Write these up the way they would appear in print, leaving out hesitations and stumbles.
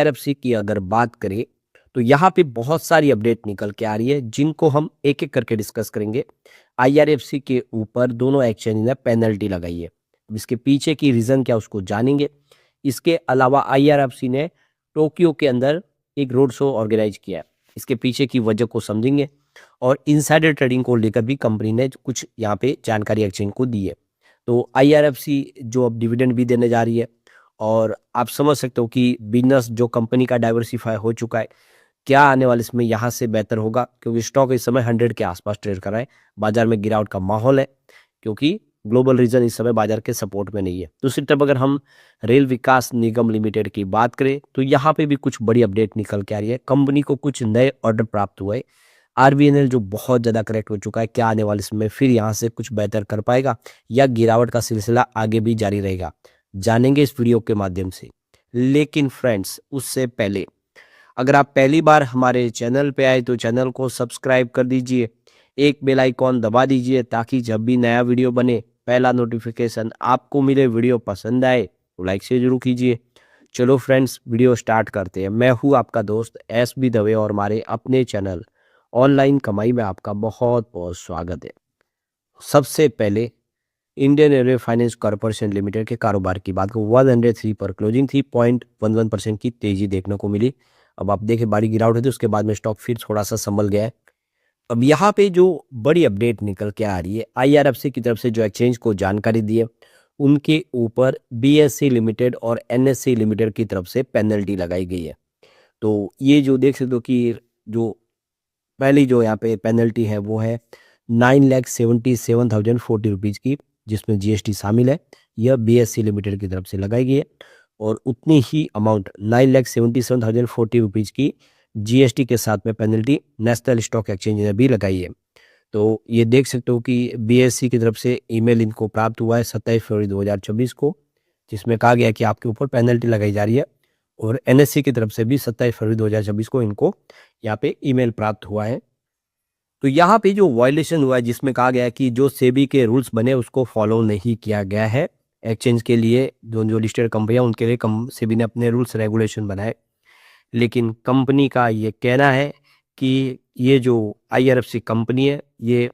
IRFC की अगर बात करें तो यहाँ पे बहुत सारी अपडेट निकल के आ रही है जिनको हम एक एक करके डिस्कस करेंगे। आईआरएफसी के ऊपर दोनों एक्सचेंज ने पेनल्टी लगाई है। अब इसके पीछे की रीज़न क्या उसको जानेंगे। इसके अलावा आईआरएफसी ने टोक्यो के अंदर एक रोड शो ऑर्गेनाइज किया है, इसके पीछे की वजह को समझेंगे और इनसाइडर ट्रेडिंग को लेकर भी कंपनी ने कुछ यहाँ पे जानकारी एक्सचेंज को दी है। तो आईआरएफसी जो अब डिविडेंड भी देने जा रही है और आप समझ सकते हो कि बिजनेस जो कंपनी का डाइवर्सिफाई हो चुका है, क्या आने वाले इसमें यहाँ से बेहतर होगा, क्योंकि स्टॉक इस समय 100 के आसपास ट्रेड कर रहा है। बाजार में गिरावट का माहौल है क्योंकि ग्लोबल रीजन इस समय बाजार के सपोर्ट में नहीं है। दूसरी तरफ अगर हम रेल विकास निगम लिमिटेड की बात करें तो यहाँ पे भी कुछ बड़ी अपडेट निकल के आ रही है। कंपनी को कुछ नए ऑर्डर प्राप्त हुए। आरबीएनएल जो बहुत ज़्यादा करेक्ट हो चुका है, क्या आने वाले समय फिर यहाँ से कुछ बेहतर कर पाएगा या गिरावट का सिलसिला आगे भी जारी रहेगा, जानेंगे इस वीडियो के माध्यम से। लेकिन फ्रेंड्स उससे पहले अगर आप पहली बार हमारे चैनल पे आए तो चैनल को सब्सक्राइब कर दीजिए, एक बेल आइकॉन दबा दीजिए ताकि जब भी नया वीडियो बने पहला नोटिफिकेशन आपको मिले। वीडियो पसंद आए तो लाइक से जरूर कीजिए। चलो फ्रेंड्स वीडियो स्टार्ट करते हैं। मैं हूँ आपका दोस्त एस बी दवे और हमारे अपने चैनल ऑनलाइन कमाई में आपका बहुत बहुत स्वागत है। सबसे पहले Indian railway finance corporation limited के कारोबार की बात को 103 पर क्लोजिंग थी, 0.11% की तेजी देखने को मिली। अब आप देखें बड़ी गिरावट हुई थी, उसके बाद में स्टॉक फिर थोड़ा सा संभल गया है। अब यहाँ पे जो बड़ी अपडेट निकल के आ रही है, आईआरएफसी की तरफ से जो एक्सचेंज को जानकारी दी है उनके ऊपर बीएससी लिमिटेड और एनएससी लिमिटेड की तरफ से पेनल्टी लगाई गई है। तो ये जो देख सकते हो कि जो पहली जो यहाँ पे पेनल्टी है वो है 9,77,040 रुपीज़ की, जिसमें जीएसटी शामिल है। यह बीएससी लिमिटेड की तरफ से लगाई गई है और उतनी ही अमाउंट 9,77,040 रुपीज़ की जीएसटी के साथ में पेनल्टी नेशनल स्टॉक एक्सचेंज ने भी लगाई है। तो ये देख सकते हो कि बीएससी की तरफ से ईमेल इनको प्राप्त हुआ है 27 फरवरी 2024 को, जिसमें कहा गया कि आपके ऊपर पेनल्टी लगाई जा रही है। और एनएससी की तरफ से भी 27 फरवरी 2024 को इनको यहाँ पे ईमेल प्राप्त हुआ है। तो यहाँ पे जो वायलेशन हुआ है जिसमें कहा गया है कि जो सेबी के रूल्स बने उसको फॉलो नहीं किया गया है। एक्सचेंज के लिए जो जो लिस्टेड कंपनियां उनके लिए सेबी ने अपने रूल्स रेगुलेशन बनाए, लेकिन कंपनी का ये कहना है कि ये जो आईआरएफसी कंपनी है ये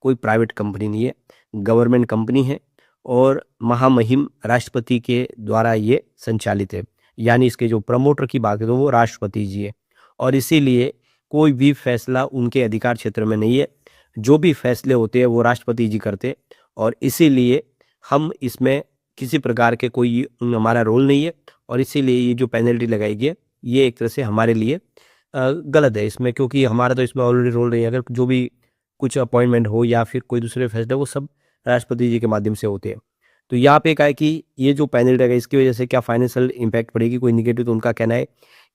कोई प्राइवेट कंपनी नहीं है, गवर्नमेंट कंपनी है और महामहिम राष्ट्रपति के द्वारा ये संचालित है। यानी इसके जो प्रमोटर की बात करें तो वो राष्ट्रपति जी है और इसीलिए कोई भी फैसला उनके अधिकार क्षेत्र में नहीं है। जो भी फैसले होते हैं वो राष्ट्रपति जी करते हैं और इसीलिए हम इसमें किसी प्रकार के कोई हमारा रोल नहीं है और इसीलिए ये जो पेनल्टी लगाई गई है ये एक तरह से हमारे लिए गलत है इसमें, क्योंकि हमारा तो इसमें ऑलरेडी रोल नहीं है। अगर जो भी कुछ अपॉइंटमेंट हो या फिर कोई दूसरे फैसले वो सब राष्ट्रपति जी के माध्यम से होते हैं। तो यहाँ पे क्या है कि ये जो पेनल्टी है इसकी वजह से क्या फाइनेंशियल इम्पैक्ट पड़ेगी, कोई निगेटिव, तो उनका कहना है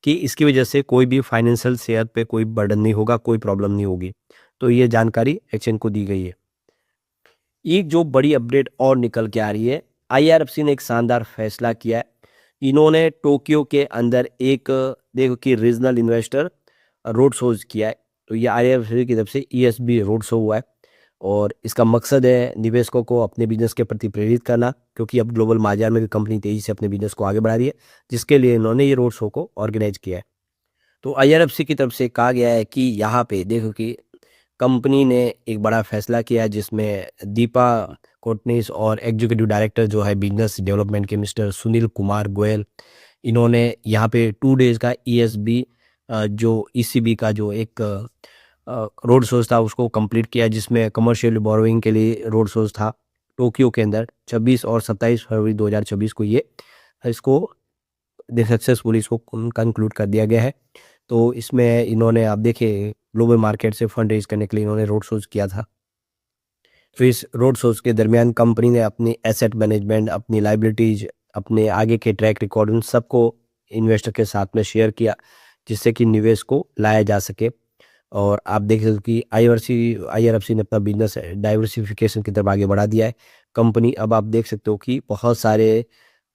कि इसकी वजह से कोई भी फाइनेंशियल सेहत पे कोई बर्डन नहीं होगा, कोई प्रॉब्लम नहीं होगी। तो ये जानकारी एक्सचेंज को दी गई है। एक जो बड़ी अपडेट और निकल के आ रही है, आईआरएफसी ने एक शानदार फैसला किया है। इन्होंने टोक्यो के अंदर एक देखो कि रीजनल इन्वेस्टर रोड शोज किया है। तो ये आईआरएफसी की तरफ से ईएसबी रोड शो हुआ है और इसका मकसद है निवेशकों को अपने बिजनेस के प्रति प्रेरित करना, क्योंकि अब ग्लोबल बाजार में कंपनी तेजी से अपने बिजनेस को आगे बढ़ा रही है, जिसके लिए इन्होंने ये रोड शो को ऑर्गेनाइज किया है। तो आईआरएफसी की तरफ से कहा गया है कि यहाँ पे देखो कि कंपनी ने एक बड़ा फैसला किया है जिसमें दीपा कोटनीस और एग्जीक्यूटिव डायरेक्टर जो है बिजनेस डेवलपमेंट के मिस्टर सुनील कुमार गोयल, इन्होंने यहाँ पे 2 डेज का ईएसबी जो ईसीबी का जो एक रोड शोज था उसको कंप्लीट किया, जिसमें कमर्शियल बोरोइंग के लिए रोड शोज था टोक्यो के अंदर 26 और 27 फरवरी 2024 को। ये इसको सक्सेसफुली इसको कंक्लूड कर दिया गया है। तो इसमें इन्होंने आप देखिए ग्लोबल मार्केट से फंड रेज करने के लिए इन्होंने रोड शोज किया था। तो इस रोड शोज के दरमियान कंपनी ने अपनी एसेट मैनेजमेंट, अपनी लाइबिलिटीज, अपने आगे के ट्रैक रिकॉर्ड उन सबको इन्वेस्टर के साथ में शेयर किया, जिससे कि निवेश को लाया जा सके। और आप देख सकते हो कि आईआरएफसी ने अपना बिजनेस डाइवर्सिफिकेशन की तरफ आगे बढ़ा दिया है। कंपनी अब आप देख सकते हो कि बहुत सारे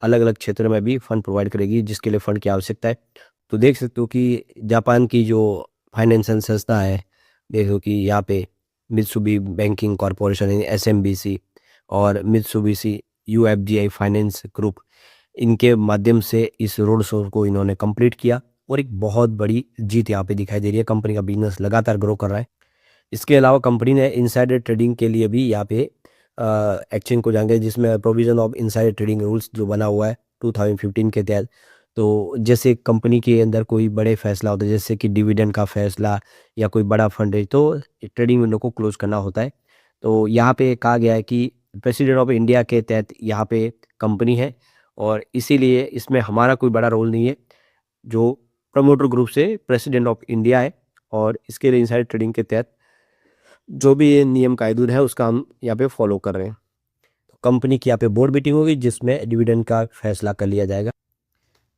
अलग अलग क्षेत्रों में भी फंड प्रोवाइड करेगी, जिसके लिए फंड की आवश्यकता है। तो देख सकते हो कि जापान की जो फाइनेंशियल संस्था है, देखो कि यहाँ पे मित्सुबिशी बैंकिंग कॉरपोरेशन एसएमबीसी और मित्सुबिशी यूएफजीआई फाइनेंस ग्रुप, इनके माध्यम से इस रोड शो को इन्होंने कंप्लीट किया और एक बहुत बड़ी जीत यहाँ पे दिखाई दे रही है। कंपनी का बिजनेस लगातार ग्रो कर रहा है। इसके अलावा कंपनी ने इनसाइडर ट्रेडिंग के लिए भी यहाँ पे एक्सचेंज को जाएंगे, जिसमें provision of insider trading rules जो बना हुआ है 2015 के तहत। तो जैसे कंपनी के अंदर कोई बड़े फैसला होता है, जैसे कि डिविडेंड का फैसला या कोई बड़ा फंड है, तो ट्रेडिंग विंडो को क्लोज करना होता है। तो यहाँ पे कहा गया है कि प्रेसिडेंट ऑफ इंडिया के तहत यहाँ पे कंपनी है और इसीलिए इसमें हमारा कोई बड़ा रोल नहीं है। जो प्रमोटर ग्रुप से प्रेसिडेंट ऑफ इंडिया है और इसके लिए इनसाइडर ट्रेडिंग के तहत जो भी ये नियम कायदून है उसका हम यहाँ पे फॉलो कर रहे हैं। तो कंपनी की यहाँ पे बोर्ड मीटिंग होगी जिसमें डिविडेंड का फैसला कर लिया जाएगा।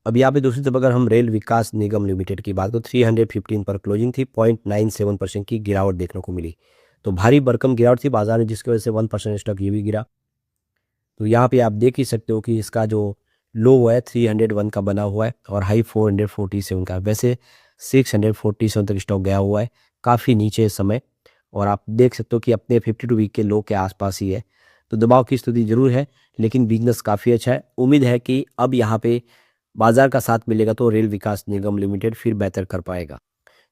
अब यहाँ पे दूसरी तरफ अगर हम रेल विकास निगम लिमिटेड की बात करें, 315 पर क्लोजिंग थी, 0.97% की गिरावट देखने को मिली। तो भारी भरकम गिरावट थी बाजार में, जिसकी वजह से 1% स्टॉक ये भी गिरा। तो यहाँ पे आप देख ही सकते हो कि इसका जो लो है 301 का बना हुआ है और हाई 447 का। वैसे 647 तक स्टॉक गया हुआ है, काफ़ी नीचे इस समय, और आप देख सकते हो कि अपने 52 वीक के लो के आसपास ही है। तो दबाव की स्थिति जरूर है, लेकिन बिजनेस काफ़ी अच्छा है। उम्मीद है कि अब यहाँ पे बाजार का साथ मिलेगा तो रेल विकास निगम लिमिटेड फिर बेहतर कर पाएगा।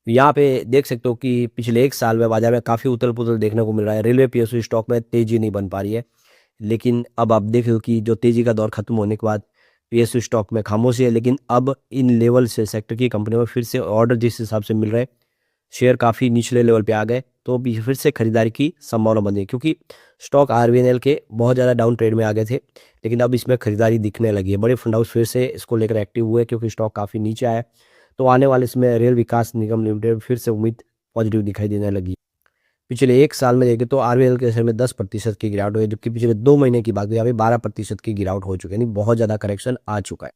यहाँ पे देख सकते हो कि पिछले एक साल में बाजार में काफ़ी उथल पुथल देखने को मिल रहा है। रेलवे पीएसयू स्टॉक में तेजी नहीं बन पा रही है, लेकिन अब आप देख रहे हो कि जो तेजी का दौर खत्म होने के बाद पीएसयू स्टॉक में खामोशी है। लेकिन अब इन लेवल से सेक्टर की कंपनियों में फिर से ऑर्डर जिस हिसाब से मिल रहे हैं, शेयर काफ़ी निचले लेवल पे आ गए, तो अभी फिर से खरीदारी की संभावना बनी है, क्योंकि स्टॉक आरवीएनएल के बहुत ज़्यादा डाउन ट्रेड में आ गए थे, लेकिन अब इसमें खरीदारी दिखने लगी है। बड़े फंड हाउस फिर से इसको लेकर एक्टिव हुए क्योंकि स्टॉक काफ़ी नीचे आया। तो आने वाले इसमें रेल विकास निगम लिमिटेड फिर से उम्मीद पॉजिटिव दिखाई देने लगी। पिछले एक साल में देखें तो आरवीएनएल के शेयर में 10% की गिरावट हुई है, जबकि पिछले 2 महीने की बात हुई यहाँ पे 12% की गिरावट हो चुकी है, यानी बहुत ज़्यादा करेक्शन आ चुका है।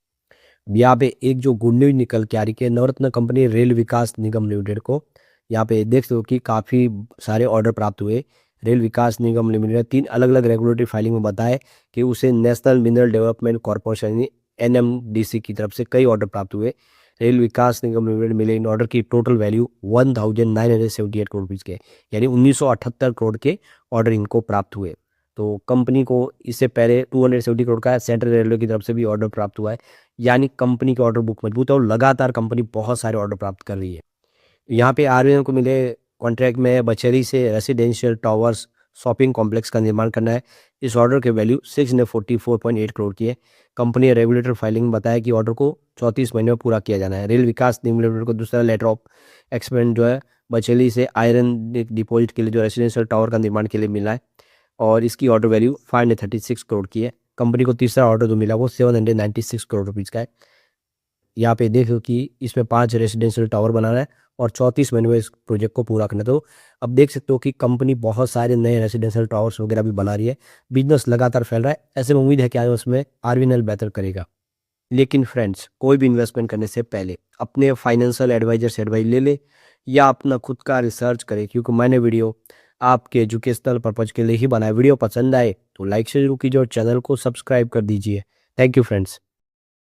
यहाँ पे एक जो गुड न्यूज निकल के आ रही है, नवरत्न कंपनी रेल विकास निगम लिमिटेड को यहाँ पे देख सकते हो कि काफ़ी सारे ऑर्डर प्राप्त हुए। रेल विकास निगम लिमिटेड ने 3 अलग अलग रेगुलेटरी फाइलिंग में बताया कि उसे नेशनल मिनरल डेवलपमेंट कॉर्पोरेशन यानी एनएमडीसी की तरफ से कई ऑर्डर प्राप्त हुए। रेल विकास निगम लिमिटेड मिले इन ऑर्डर की टोटल वैल्यू 1978 करोड़ रुपीज़ के, यानी 1978 करोड़ के ऑर्डर इनको प्राप्त हुए। तो कंपनी को इससे पहले 270 करोड़ का सेंट्रल रेलवे की तरफ से भी ऑर्डर प्राप्त हुआ है, यानी कंपनी की ऑर्डर बुक मजबूत है और लगातार कंपनी बहुत सारे ऑर्डर प्राप्त कर रही है। यहाँ पे आरवीएनएल को मिले कॉन्ट्रैक्ट में बचेली से रेसिडेंशियल टावर्स शॉपिंग कॉम्प्लेक्स का निर्माण करना है। इस ऑर्डर की वैल्यू 644.8 करोड़ की है। कंपनी ने रेगुलेटर फाइलिंग में बताया कि ऑर्डर को 34 महीने में पूरा किया जाना है। रेल विकास निगम लिमिटेड को दूसरा लेटर ऑफ एक्सपेंड जो है बचेली से आयरन डिपॉजिट के लिए जो रेसिडेंशियल टावर का निर्माण के लिए मिला है, और इसकी ऑर्डर वैल्यू 536 करोड़ की है। कंपनी को तीसरा ऑर्डर जो मिला वो 796 करोड़ रुपीज़ का है। यहाँ पे देखो कि इसमें 5 रेसिडेंशियल टावर बनाना है और 34 महीने में इस प्रोजेक्ट को पूरा करना है। तो अब देख सकते हो कि कंपनी बहुत सारे नए रेसिडेंशियल टावर्स वगैरह भी बना रही है। बिजनेस लगातार फैल रहा है, ऐसे में उम्मीद है कि आगे उसमें आरवीएनएल बेहतर करेगा। लेकिन फ्रेंड्स, कोई भी इन्वेस्टमेंट करने से पहले अपने फाइनेंशियल एडवाइजर से एडवाइस ले ले या अपना खुद का रिसर्च करें, क्योंकि मैंने वीडियो आपके एजुकेशनल पर्पज के लिए ही बनाया। वीडियो पसंद आए तो लाइक से जरूर कीजिए और चैनल को सब्सक्राइब कर दीजिए। Thank you friends.